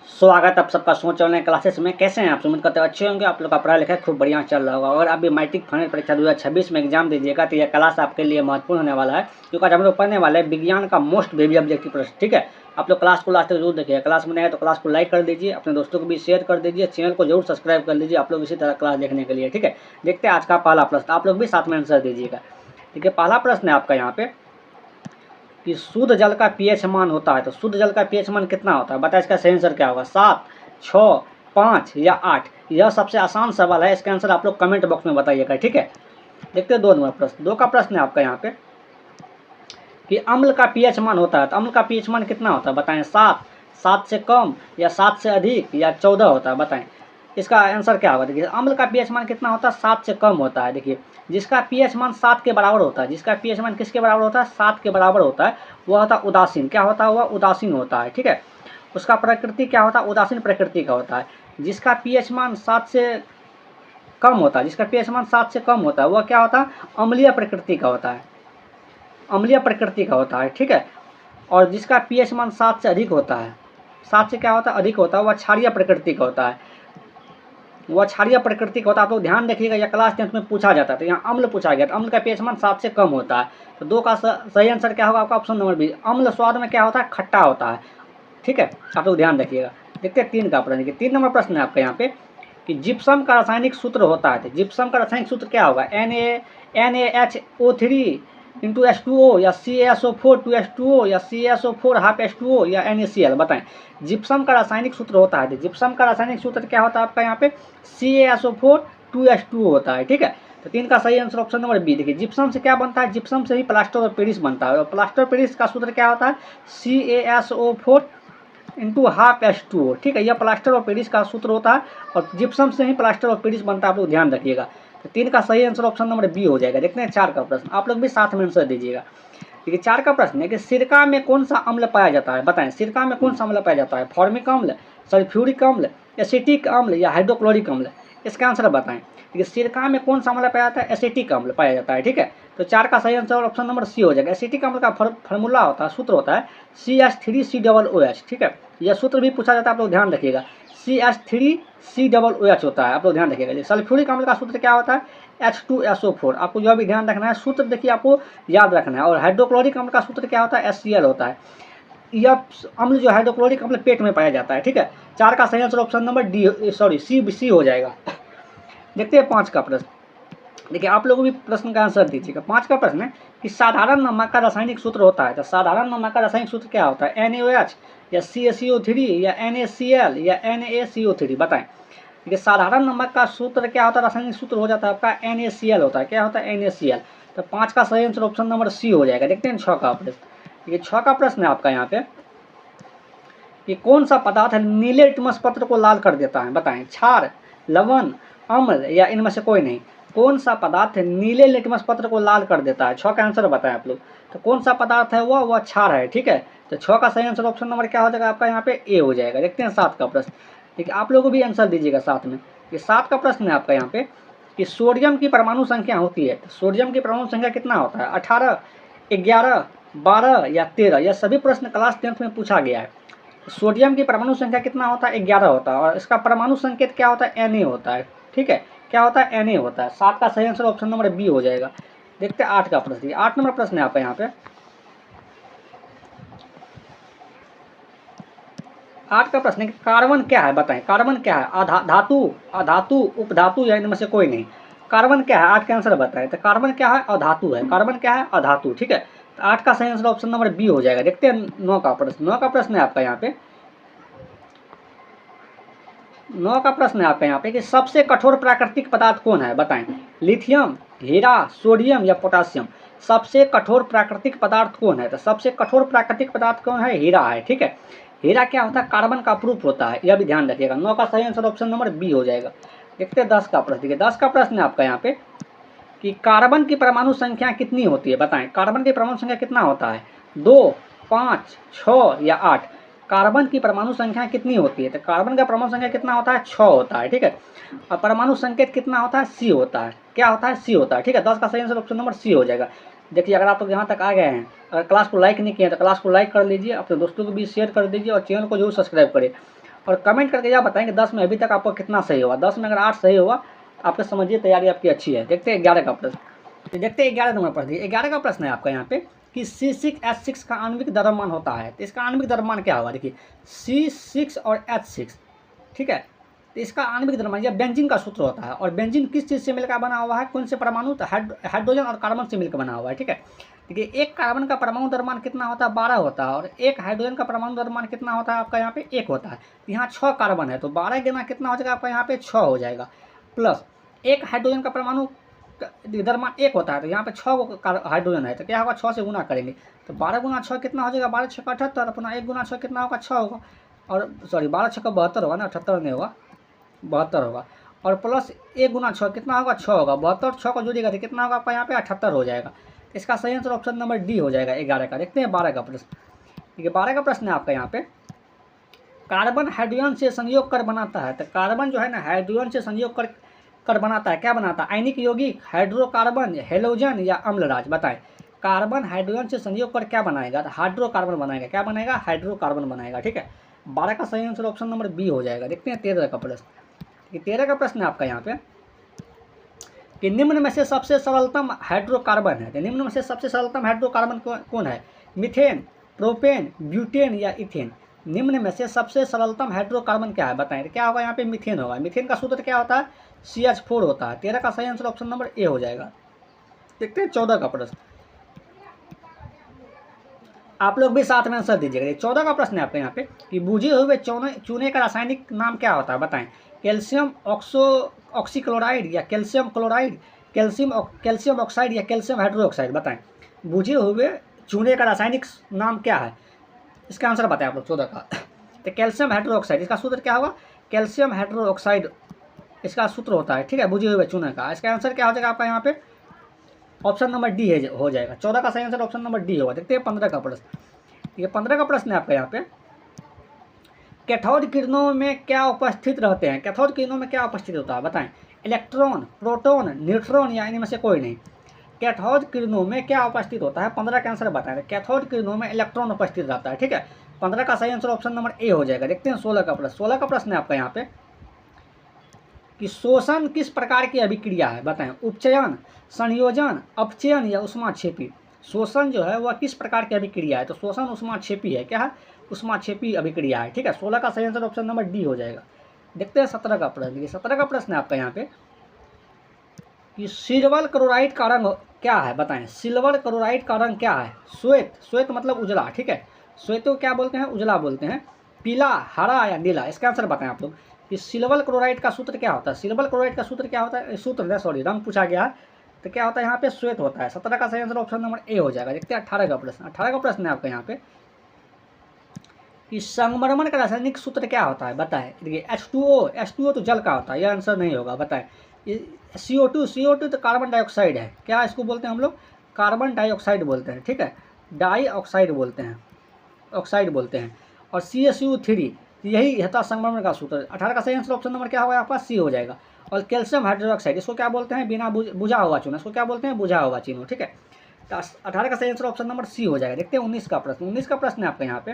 स्वागत आप सबका सोच ऑनलाइन क्लासेस में। कैसे हैं आप? उम्मीद करते हैं अच्छे होंगे। आप लोग का पढ़ाई लिखाई खूब बढ़िया चल रहा होगा। और अभी मैट्रिक फाइनल परीक्षा 2026 में एग्जाम दीजिएगा तो यह क्लास आपके लिए महत्वपूर्ण होने वाला है, क्योंकि आज हम लोग पढ़ने वाले हैं विज्ञान का मोस्ट बेबी ऑब्जेक्टिव प्रश्न। ठीक है, आप लोग क्लास को लास्ट तक जरूर देखिए। क्लास में नए हैं तो क्लास को लाइक कर दीजिए, अपने दोस्तों को भी शेयर कर दीजिए, चैनल को जरूर सब्सक्राइब कर लीजिए आप लोग इसी तरह क्लास देखने के लिए। ठीक है, देखते हैं आज का पहला प्रश्न, आप लोग भी साथ में आंसर दीजिएगा। ठीक है, पहला प्रश्न है आपका यहाँ पे कि शुद्ध जल का पीएच मान होता है तो शुद्ध जल का पीएच मान कितना होता है? बताइए इसका सही आंसर क्या होगा। 7, 6, 5 या 8? यह सबसे आसान सवाल है, इसका आंसर आप लोग कमेंट बॉक्स में बताइएगा। ठीक है, देखते हैं 2 नंबर प्रश्न। 2 का प्रश्न है आपका यहाँ पे कि अम्ल का पीएच मान होता है तो अम्ल का पीएच मान कितना होता है? बताएं। 7, 7 से कम या 7 से अधिक या 14 होता है? बताएं इसका आंसर क्या होगा। देखिए अम्ल का पीएच मान कितना होता है? 7 से कम होता है। देखिए जिसका पीएच मान 7 के बराबर होता है, जिसका पीएच मान किसके बराबर होता है? 7 के बराबर होता है, वह होता है उदासीन। क्या होता है? वह उदासीन होता है। ठीक है, उसका प्रकृति क्या होता है? उदासीन प्रकृति का होता है। जिसका पीएच मान 7 से कम होता है, जिसका पीएच मान 7 से कम होता है, वह क्या होता है? अम्लीय प्रकृति का होता है, अम्लीय प्रकृति का होता है। ठीक है, और जिसका पीएच मान 7 से अधिक होता है, 7 से क्या होता है? अधिक होता है, वह क्षारीय प्रकृति का होता है, वह क्षारीय प्रकृति का होता है। आप लोग ध्यान रखिएगा, यह क्लास 10th में पूछा जाता है। तो यहाँ अम्ल पूछा गया, तो अम्ल का पीएच मान 7 से कम होता है। तो 2 का सही आंसर क्या होगा आपका? Option number B. अम्ल स्वाद में क्या होता है? खट्टा होता है। ठीक है, आप लोग ध्यान रखिएगा। देखते हैं 3 का प्रश्न। देखिए 3 नंबर प्रश्न है आपका यहाँ पे कि जिप्सम का रासायनिक सूत्र होता है तो जिप्सम का रासायनिक सूत्र क्या होगा? NaHO3 इंटू H2O या CaSO4 2H2O या CaSO4 हाफ H2O या NaCl? बताएं जिप्सम का रासायनिक सूत्र होता है तो जिप्सम का रासायनिक सूत्र क्या होता है आपका यहाँ पे? CaSO4 2H2O होता है। ठीक है, तो 3 का सही आंसर ऑप्शन नंबर बी। देखिए जिप्सम से क्या बनता है? जिप्सम से ही प्लास्टर ऑफ पेरिस बनता है, और प्लास्टर ऑफ पेरिस का सूत्र क्या होता है? CaSO4 into half H2O। ठीक है, यह प्लास्टर ऑफ पेरिस का सूत्र होता है, और जिप्सम से ही प्लास्टर ऑफ पेरिस बनता है। आप लोग ध्यान रखिएगा। तो 3 का सही आंसर ऑप्शन नंबर बी हो जाएगा। देखते हैं 4 का प्रश्न, आप लोग भी साथ में आंसर दीजिएगा। देखिए 4 का प्रश्न है कि सिरका में कौन सा अम्ल पाया जाता है? बताएं सिरका में कौन सा अम्ल पाया जाता है? फॉर्मिक अम्ल, सल्फ्यूरिक अम्ल, एसिटिक अम्ल या हाइड्रोक्लोरिक अम्ल? इसका आंसर बताएं। देखिए सिरका में कौन सा अम्ल पाया जाता है? एसिटिक अम्ल पाया जाता है। ठीक है, तो 4 का सही आंसर ऑप्शन नंबर सी हो जाएगा। एसिटिक अम्ल का फार्मूला होता है, सूत्र होता है CH3COOH। ठीक है, यह सूत्र भी पूछा जाता है, आप लोग ध्यान रखिएगा। CH3COOH होता है, आप लोग ध्यान रखिएगा। सल्फ्यूरिक अम्ल का सूत्र क्या होता है? H2SO4। आपको जो भी ध्यान रखना है, सूत्र देखिए आपको याद रखना है। और हाइड्रोक्लोरिक अम्ल का सूत्र क्या होता है? HCl होता है। यह अम्ल जो हाइड्रोक्लोरिक अम्ल पेट में पाया जाता है। ठीक है, 4 का सही answer option number D sorry C हो जाएगा। देखते हैं 5 का प्रश्न। देखिए आप लोग भी प्रश्न का आंसर दीजिएगा। 5 का प्रश्न है कि साधारण नमक का रासायनिक सूत्र होता है तो साधारण नमक का रासायनिक सूत्र क्या होता है? NaOH या CaCO3 या NaCl या NaCO3? बताएं। देखिए साधारण नमक का सूत्र क्या होता है? रासायनिक सूत्र हो जाता है आपका NaCl होता है। क्या होता है? NaCl। तो 5 का सही आंसर ऑप्शन नंबर सी हो जाएगा। देखते हैं 6 का प्रश्न। देखिए 6 का प्रश्न है आपका यहाँ पे कि कौन सा पदार्थ नीले लिटमस पत्र को लाल कर देता है? बताएं। क्षार, लवण, अम्ल या इनमें से कोई नहीं? कौन सा पदार्थ नीले लिटमस पत्र को लाल कर देता है? 6 का आंसर बताएं आप लोग। तो कौन सा पदार्थ है? वह क्षार है। ठीक है, तो 6 का सही आंसर ऑप्शन नंबर क्या हो जाएगा आपका यहाँ पे? ए हो जाएगा। देखते हैं 7 का प्रश्न। ठीक है, आप लोग भी आंसर दीजिएगा साथ में। ये 7 का प्रश्न है आपका यहाँ पे कि सोडियम की परमाणु संख्या होती है, सोडियम की परमाणु संख्या कितना होता है? 18, 11, 12 या 13? यह सभी प्रश्न क्लास 10th में पूछा गया है। सोडियम की परमाणु संख्या कितना होता है? 11 होता है, और इसका परमाणु संकेत क्या होता है? Na होता है। ठीक है, क्या होता है? Na होता है। 7 का सही आंसर ऑप्शन नंबर बी हो जाएगा। देखते हैं 8 का प्रश्न। 8 नंबर प्रश्न है आपका यहाँ पे। 8 का प्रश्न है कि कार्बन क्या है? बताएं कार्बन क्या है? धातु, अधातु, उपधातु या इनमें से कोई नहीं? कार्बन क्या है? 8 का आंसर बताएं। तो कार्बन क्या है? अधातु है। कार्बन क्या है? अधातु। ठीक है, तो 8 का सही आंसर ऑप्शन नंबर बी हो जाएगा। देखते हैं 9 का प्रश्न। 9 का प्रश्न है आपका यहाँ पे 9 का प्रश्न है आपका यहाँ पे कि सबसे कठोर प्राकृतिक पदार्थ कौन है? बताएं। लिथियम, हीरा, सोडियम या पोटासियम? सबसे कठोर प्राकृतिक पदार्थ कौन है? तो सबसे कठोर प्राकृतिक पदार्थ कौन है? हीरा है। ठीक है, हीरा क्या होता है? कार्बन का प्रूफ होता है, यह भी ध्यान रखिएगा। 9 का सही आंसर ऑप्शन नंबर बी हो जाएगा। देखते हैं 10 का प्रश्न। देखिए 10 का प्रश्न है आपका यहाँ पे कि कार्बन की परमाणु संख्या कितनी होती है? बताएं कार्बन की परमाणु संख्या कितना होता है? 2, 5, 6 या 8? कार्बन की परमाणु संख्या कितनी होती है? तो कार्बन का परमाणु संख्या कितना होता है? 6 होता है। ठीक है, और परमाणु संकेत कितना होता है? सी होता है। क्या होता है? सी होता है। ठीक है, 10 का सही आंसर ऑप्शन नंबर सी हो जाएगा। देखिए अगर आप लोग यहाँ तक आ गए हैं, अगर क्लास को लाइक नहीं किया तो क्लास को लाइक कर लीजिए, अपने दोस्तों को भी शेयर कर दीजिए, और चैनल को जरूर सब्सक्राइब करें। और कमेंट करके यह बताएं कि 10 में अभी तक आपको कितना सही हुआ। 10 में अगर 8 सही हुआ आपको समझिए तैयारी आपकी अच्छी है। देखते हैं 11 का प्रश्न। तो देखते हैं 11 नंबर प्रश्न। 11 का प्रश्न है आपका यहाँ पे कि C6H6 का आणविक द्रव्यमान होता है, तो इसका आणविक द्रव्यमान क्या होगा। देखिए C6 और H6, ठीक है, तो इसका आणविक द्रव्यमान यह बेंजीन का सूत्र होता है। और बेंजीन किस चीज़ से मिलकर बना हुआ है, कौन से परमाणु, तो हाइड्रोजन और कार्बन से मिलकर बना हुआ है, ठीक है। देखिए एक कार्बन का परमाणु द्रव्यमान कितना होता है, 12 होता है, और एक हाइड्रोजन का परमाणु द्रव्यमान कितना होता है आपका यहाँ पे 1 होता है। तो यहाँ 6 कार्बन है, तो 12 गुना कितना हो जाएगा आपका यहाँ पे 6 हो जाएगा, प्लस एक हाइड्रोजन का परमाणु द्रव्यमान 1 होता है, तो यहाँ पे 6 हाइड्रोजन है, तो क्या होगा 6 से गुना करेंगे, तो 12 गुना 6 कितना हो जाएगा, 12 6 का 78, अपना 1 गुना 6 कितना होगा 6 होगा, और सॉरी 12 6 का 72 होगा ना, 78 नहीं होगा 72 होगा, और प्लस 1 गुना 6 कितना होगा 6 होगा, 72 6 को जोड़िएगा तो कितना होगा आपका यहाँ पे 78 हो जाएगा। इसका सही आंसर ऑप्शन नंबर डी हो जाएगा 11 का। देखते हैं 12 का प्रश्न। ठीक है 12 का प्रश्न है आपका यहाँ पे, कार्बन हाइड्रोजन से संयोग कर बनाता है, तो कार्बन जो है ना हाइड्रोजन से संयोग कर बनाता है, क्या बनाता है, आयनिक यौगिक, हाइड्रोकार्बन, हेलोजन या अम्लराज। बताएं कार्बन हाइड्रोजन से संयोग कर क्या बनाएगा, तो हाइड्रोकार्बन बनाएगा, क्या बनाएगा, हाइड्रोकार्बन बनाएगा। ठीक है 12 का सही आंसर ऑप्शन नंबर बी हो जाएगा। देखते हैं 13 का प्रश्न। 13 का प्रश्न है आपका यहाँ पे कि निम्न में से सबसे सरलतम हाइड्रोकार्बन है, तो निम्न में से सबसे सरलतम हाइड्रोकार्बन कौन है, मिथेन, प्रोपेन, ब्यूटेन या इथेन। निम्न में से सबसे सरलतम हाइड्रोकार्बन क्या है, बताएं, क्या होगा यहाँ पे मिथेन होगा। मिथेन का सूत्र क्या होता है, CH4 होता है। 13 का सही आंसर ऑप्शन नंबर ए हो जाएगा। देखते हैं 14 का प्रश्न, आप लोग भी साथ में आंसर दीजिएगा। 14 का प्रश्न है आपके यहाँ पे कि बुझे हुए चूने का रासायनिक नाम क्या होता है, बताएं, कैल्शियम ऑक्सीक्लोराइड या कैल्शियम क्लोराइड, कैल्शियम ऑक्साइड या कैल्शियम हाइड्रोक्साइड। बताएं बुझे हुए चूने का रासायनिक नाम क्या है, इसका आंसर बताएं आप लोग 14 का। तो कैल्शियम हाइड्रोक्साइड, इसका सूत्र क्या होगा, कैल्शियम हाइड्रोक्साइड इसका सूत्र होता है। ठीक है बुझे हुए चूने का, इसका आंसर क्या हो जाएगा आपका यहाँ पे ऑप्शन नंबर डी हो जाएगा। 14 का सही आंसर ऑप्शन नंबर डी होगा। देखते हैं 15 का प्रश्न। ये 15 का प्रश्न है आपका यहाँ पे, कैथोड किरणों में क्या उपस्थित रहते हैं, कैथोड किरणों में क्या उपस्थित होता है, बताएं, इलेक्ट्रॉन, प्रोटॉन, न्यूट्रॉन या इनमें से कोई नहीं। कैथोड किरणों में क्या उपस्थित होता है, 15 का आंसर बताएं। कैथोड किरणों में इलेक्ट्रॉन उपस्थित रहता है। ठीक है 15 का सही आंसर ऑप्शन नंबर ए हो जाएगा। देखते हैं 16 का प्रश्न। 16 का प्रश्न है आपका यहाँ पे कि शोषण किस प्रकार की अभिक्रिया है, बताएं, उपचयन, संयोजन, अपचयन या ऊष्माक्षेपी। शोषण जो है वह किस प्रकार की अभिक्रिया है, तो शोषण ऊष्माक्षेपी है, क्या है, ऊष्माक्षेपी अभिक्रिया है। ठीक है 16 का सही आंसर ऑप्शन नंबर डी हो जाएगा। देखते हैं 17 का प्रश्न। 17 का प्रश्न है आपका यहाँ पे कि सिल्वर क्लोराइड का रंग क्या है, बताएं, सिल्वर क्लोराइड का रंग क्या है, श्वेत, श्वेत मतलब उजला। ठीक है श्वेत को क्या बोलते हैं, उजला बोलते हैं, पीला, हरा या नीला। इसका आंसर बताएं आप लोग कि सिल्वर क्लोराइड का सूत्र क्या होता है। सिल्वर क्लोराइड का सूत्र क्या होता है, सूत्र सॉरी रंग पूछा गया है, तो क्या होता है यहाँ पे श्वेत होता है। 17 का सही आंसर ऑप्शन नंबर ए हो जाएगा। देखते हैं 18 का प्रश्न। 18 का प्रश्न है आपका यहाँ पे कि संगमरमर का रासायनिक सूत्र क्या होता है, बताएं। देखिए H2O तो जल का होता है, यह आंसर नहीं होगा। बताएं CO2 तो कार्बन डाइऑक्साइड है, क्या इसको बोलते हैं हम लोग, कार्बन डाइऑक्साइड बोलते हैं। ठीक है डाइऑक्साइड बोलते हैं, ऑक्साइड बोलते हैं। और CSU3 यही होता संगमरमर का सूत्र। 18 का सही आंसर ऑप्शन नंबर क्या होगा आपका सी हो जाएगा। और कैल्शियम हाइड्रोक्साइड इसको क्या बोलते हैं, बिना बुझा हुआ चूना, इसको क्या बोलते हैं, बुझा हुआ चीनो। ठीक है तो 18 का सही आंसर ऑप्शन नंबर सी हो जाएगा। देखते हैं 19 का प्रश्न। 19 का प्रश्न है आपका यहाँ पे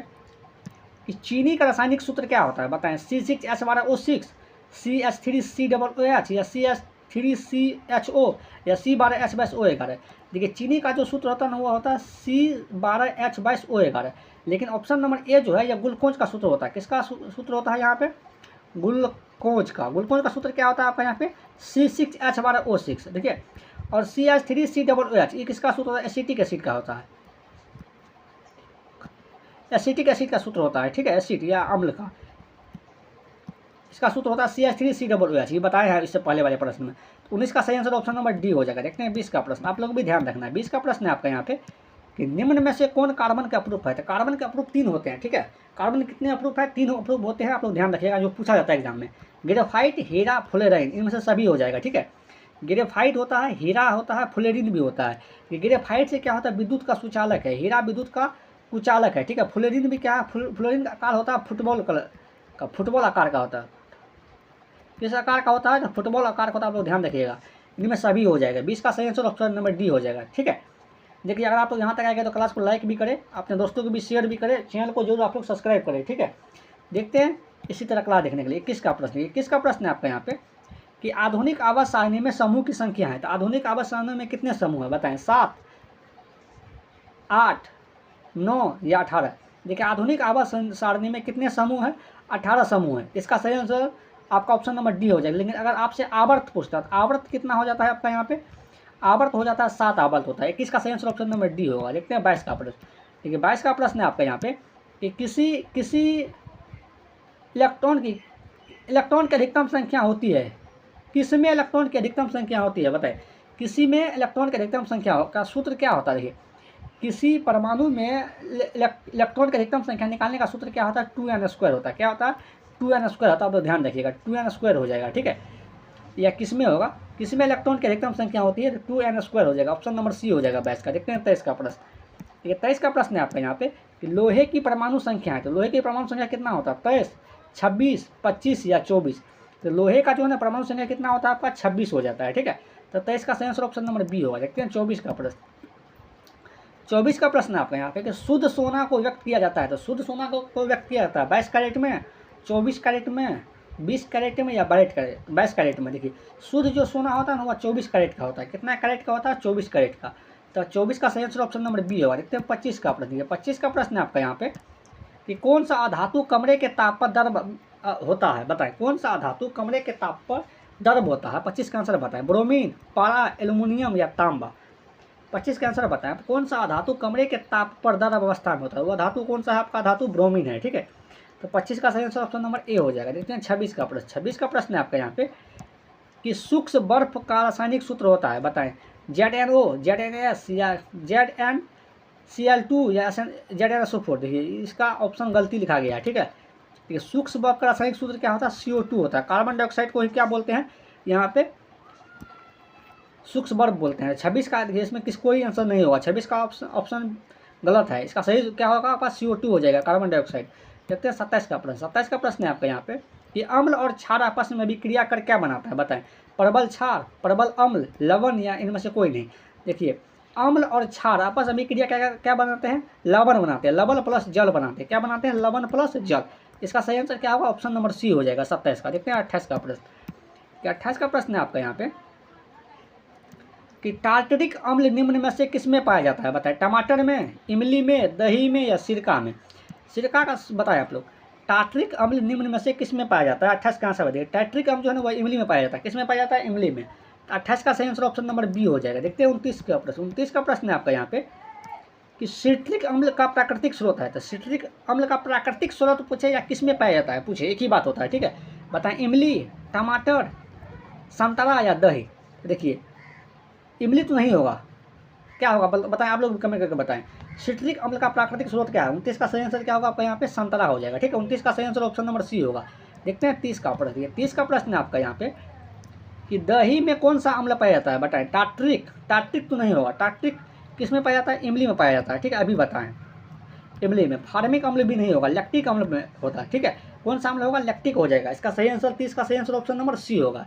कि चीनी का रासायनिक सूत्र क्या होता है, बताएं, C6H12O6, CH3COOH या CH3CHO या C12H22O11। देखिए चीनी का जो सूत्र होता है ना वो होता है C12H22O11। लेकिन ऑप्शन नंबर ए जो है यह ग्लूकोज का सूत्र होता है। किसका सूत्र होता है यहाँ पे, ग्लूकोज का। ग्लूकोज का सूत्र क्या होता है आपका यहाँ पे C6H12O6। देखिए और CH3COOH ये किसका सूत्र होता है, एसिटिक एसिड का होता है, एसिटिक एसिड का सूत्र होता है। ठीक है एसिड या अम्ल का, इसका सूत्र होता है CH3COOH। ये बताया है इससे पहले वाले प्रश्न में। 19 का सही आंसर ऑप्शन नंबर डी हो जाएगा। देखते हैं 20 का प्रश्न, आप लोग भी ध्यान रखना है। 20 का प्रश्न है आपका यहाँ पे कि निम्न में से कौन कार्बन के अप्रूप है, तो कार्बन के अप्रूप 3 होते हैं। ठीक है कार्बन कितने अप्रूप है, 3 अप्रूप होते हैं। आप लोग ध्यान रखिएगा जो पूछा जाता है एग्जाम में, ग्रेफाइट, हीरा, फ्लोरीन, इनमें से सभी हो जाएगा। ठीक है ग्रेफाइट होता है, हीरा होता है, फ्लोरीन भी होता है। ग्रेफाइट से क्या होता है, विद्युत का सुचालक है, हीरा विद्युत का कुचालक है। ठीक है फ्लोरीन भी क्या है, फ्लोरीन का आकार होता है फुटबॉल कलर का, फुटबॉल आकार का होता है। किस आकार का होता है, तो फुटबॉल आकार का होता है। आप लोग ध्यान रखिएगा, इनमें सभी हो जाएगा। 20 का सही आंसर ऑप्शन नंबर डी हो जाएगा। ठीक है देखिए अगर आप लोग यहाँ तक आए गए तो क्लास को लाइक भी करें, अपने दोस्तों को भी शेयर भी करें, चैनल को जरूर आप लोग सब्सक्राइब करें। ठीक है देखते हैं इसी तरह क्लास देखने के लिए 21 का प्रश्न, 21 का प्रश्न है आपका यहाँ पे कि आधुनिक आवास सारणी में समूह की संख्या है। तो आधुनिक आवास सारणी में कितने समूह है बताएं, 7, 8, 9 या 18। देखिए आधुनिक आवास सारणी में कितने समूह है, 18 समूह है। इसका सही आंसर आपका ऑप्शन नंबर डी हो जाएगा। लेकिन अगर आपसे आवर्त पूछता है तो आवर्त कितना हो जाता है आपका यहाँ पे, आवर्त हो जाता है 7 आवर्त होता है। 21 का सही आंसर ऑप्शन नंबर डी होगा। देखते हैं 22 का प्रश्न। देखिए 22 का प्रश्न है आपका यहाँ पे कि किसी इलेक्ट्रॉन की अधिकतम संख्या होती है, किसमें इलेक्ट्रॉन की अधिकतम संख्या होती है बताइए। किसी में इलेक्ट्रॉन की अधिकतम संख्या का सूत्र क्या होता है। देखिए किसी परमाणु में इलेक्ट्रॉन की अधिकतम संख्या निकालने का सूत्र क्या होता है, 2n² होता है। क्या होता है, 2n² होता है। तो ध्यान रखिएगा 2n² हो जाएगा, ठीक है। या किसमें होगा, किसमें इलेक्ट्रॉन की अधिकतम संख्या होती है, तो 2n² हो जाएगा। ऑप्शन नंबर सी हो जाएगा 22 का। देखते हैं 23 का प्रश्न। ठीक है 23 का प्रश्न है आपका यहाँ पे कि लोहे की परमाणु संख्या है। तो लोहे की परमाणु संख्या कितना होता है, 23, 26, 25 या 24। तो लोहे का जो है ना परमाणु संख्या कितना होता है आपका, 26 हो जाता है, ठीक है। तो 23 का सही आंसर ऑप्शन नंबर बी होगा। देखते हैं 24 का प्रश्न। 24 का प्रश्न आपका यहाँ पे कि शुद्ध सोना को व्यक्त किया जाता है। तो शुद्ध सोना को व्यक्त किया जाता है 22 कैरेट में, 24 कैरेट में, 20 कैरेट में या 22 कैरेट में। देखिए शुद्ध जो सोना होता है ना वह 24 कैरेट का होता है। कितना कैरेट का होता है, 24 कैरेट का। तो 24 का सही आंसर ऑप्शन नंबर बी होगा। देखते हैं 25 का प्रश्न। 25 का प्रश्न है आपका यहाँ पे कि कौन सा अधातु कमरे के ताप पर द्रव होता है बताएं। कौन सा अधातु कमरे के ताप पर द्रव होता है। 25 का आंसर बताएं, ब्रोमीन, पारा, एल्युमिनियम या तांबा। 25 का आंसर बताएं कौन सा धातु कमरे के ताप पर द्रव अवस्था में होता है। वह धातु कौन सा है आपका, धातु ब्रोमीन है, ठीक है। तो 25 का सही आंसर ऑप्शन नंबर ए हो जाएगा। देखते हैं 26 का प्रश्न। 26 का प्रश्न है आपका यहाँ पे कि सूक्ष्म बर्फ का रासायनिक सूत्र होता है बताएं, ZnO, ZnS या ZnCl2 या ZnSO4। देखिए इसका ऑप्शन गलती लिखा गया है, ठीक है। देखिए सूक्ष्म बर्फ का रासायनिक सूत्र क्या होता है, CO2 होता है। कार्बन डाइऑक्साइड को ही क्या बोलते हैं यहाँ पे, सूक्ष्म बर्फ बोलते हैं। 26 का इसमें कोई आंसर नहीं होगा। 26 का ऑप्शन गलत है। इसका सही क्या होगा आपका, CO2 हो जाएगा, कार्बन डाइऑक्साइड। देखते हैं 27 का प्रश्न। 27 का प्रश्न है आपका यहाँ पे कि अम्ल और क्षार आपस में विक्रिया कर क्या बनाता है बताएं, प्रबल क्षार, प्रबल अम्ल, लवण या इनमें से कोई नहीं। देखिए अम्ल और क्षार आपस में विक्रिया क्या बनाते हैं, लवण बनाते हैं। लवण प्लस जल बनाते हैं। क्या बनाते हैं, लवण प्लस जल। इसका सही आंसर क्या होगा, ऑप्शन नंबर सी हो जाएगा 27 का। देखते हैं 28 का प्रश्न। 28 का प्रश्न है आपका यहाँ पे कि टार्टरिक अम्ल निम्न में से किस में पाया जाता है बताएं, टमाटर में, इमली में, दही में या सिरका में। सिरका का बताएं आप लोग। टार्टरिक अम्ल निम्न में से किस में पाया जाता है, 28 का आंसर बताइए। टार्टरिक अम्ल जो है ना वह इमली में पाया जाता है। किस में पाया जाता है, इमली में। 28 का सही आंसर ऑप्शन नंबर बी हो जाएगा। देखते हैं 29 का प्रश्न। 29 का प्रश्न है आपका यहाँ पे कि सिट्रिक अम्ल का प्राकृतिक स्रोत है। तो सिट्रिक अम्ल का प्राकृतिक स्रोत पूछे या किस में पाया जाता है, पूछे एक ही बात होता है, ठीक है। बताएं इमली, टमाटर, संतरा या दही। देखिए इमली तो नहीं होगा, क्या होगा बताएं आप लोग कमेंट करके बताएं। सिट्रिक अम्ल का प्राकृतिक स्रोत क्या है। 29 का सही आंसर क्या होगा आपका यहाँ पे, संतरा हो जाएगा, ठीक है। 29 का सही आंसर ऑप्शन नंबर सी होगा। देखते हैं 30 का प्रश्न। 30 का प्रश्न है आपका यहाँ पे कि दही में कौन सा अम्ल पाया जाता है बताएं, टार्टरिक। टार्टरिक तो नहीं होगा। टार्टरिक किस में पाया जाता है, इमली में पाया जाता है, ठीक है। अभी बताएं इमली में। फार्मिक अम्ल भी नहीं होगा, लैक्टिक अम्ल में होता है, ठीक है। कौन सा अम्ल होगा, लैक्टिक हो जाएगा। इसका सही आंसर 30 का सही आंसर ऑप्शन नंबर सी होगा,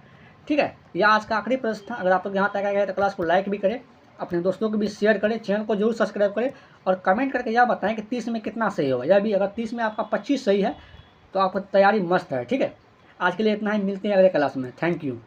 ठीक है। यह आज का आखिरी प्रश्न था। अगर आप लोग यहाँ तक आ गए तो क्लास को लाइक भी करें, अपने दोस्तों को भी शेयर करें, चैनल को जरूर सब्सक्राइब करें और कमेंट करके यह बताएं कि 30 में कितना सही होगा। यह भी अगर 30 में आपका 25 सही है तो आपकी तैयारी मस्त है, ठीक है। आज के लिए इतना ही, मिलते हैं अगले क्लास में। Thank you.